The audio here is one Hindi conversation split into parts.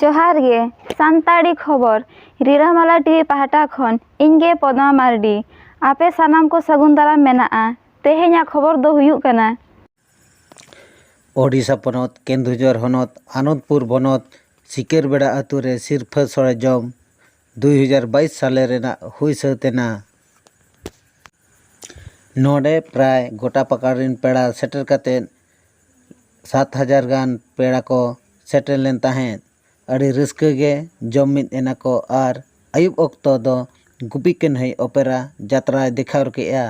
जोहार गे सानताड़ी खबर रिरामाला टीवी पाहटा खन इनगे पद्मा मार्डी आपे सानाम को सगुन दाराम मेनाआ तेहेኛ खबर दो हुयुग कना ओडिशा पनत केन्दुझर हनत आनंदपुर बनत सिकेर बेड़ा आतु रे सिरफा सड़े जम 2022 साले रेना हुई सतेना नोडे प्राय गोटा पकारिन पेड़ा सेटर कते 7000 गान पेड़ा को सेटर लेन ताहें अड़ी रिस्क गे जम मिद एना को आर आयुब अक्तो दो गुपी केन है ओपेरा यात्रा दिखार केया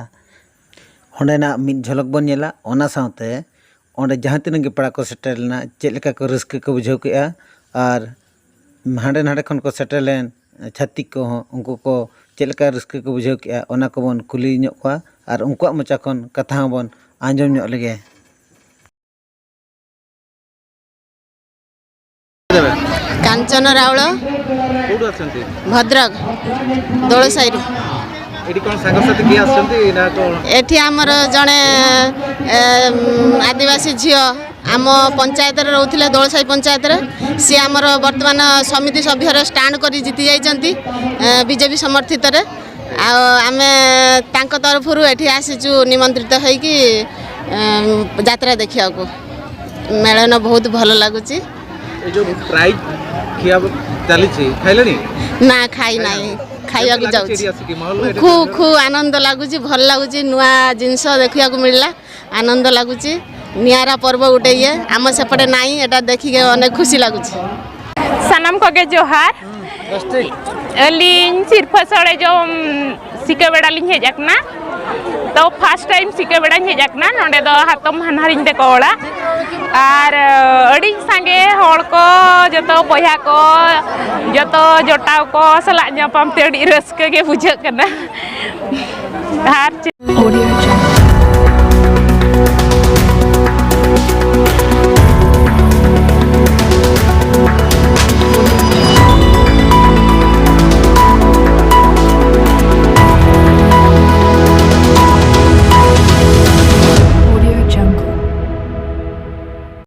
होंडेना मिद झलक बन नेला ओना साथे ओंडे जहाँ तीन पेड़ा को सेटर लेना चेक लेका को रिस्क को बुझाव केया आर हांडे नाडे खन को सेटर लेन छातिक को उनको को चेक लेका रिस्क को बुझाव केया ओना को बन कुली ᱧᱚᱜ ᱠᱚᱣᱟ आर उनकुआ मचा खन कथा बन आंजम ᱧᱚᱜ लेगे कांचन राउल भद्रक दोलसाई एठी आमर जड़े आदिवासी झील आम पंचायत रोते दोलसाई पंचायत सी आमर बर्तमान समिति सभ्यर स्टाण कर जीति जाइंट बीजेपी समर्थित आम तरफ एठी आसीचु निमंत्रित होइकी यात्रा देखिया को मेलन बहुत भल लगुच ना खाई ना खाइबा खूब खूब आनंद लगुच भल लगुच नुआ जिनस देखा मिलला आनंद लगुच नियारा पर्व गोटे ये आम सेपटे नाई एटा देखिके अनेक खुशी लगुच सनम कगे जोहार अलिंग सिरफसड़े जो सिके बेड़ा लिंग हेजकना तो फर्स्ट टाइम सिके बेड़ा हेजकना नोडे दो हातम हानहारिंग दे कोड़ा आर अड़ी संगे हड़ को जतो बया को जतो जोटाव को सला ᱧᱟᱯᱟᱢ ते अड़ी रस्के के बुझाग कना।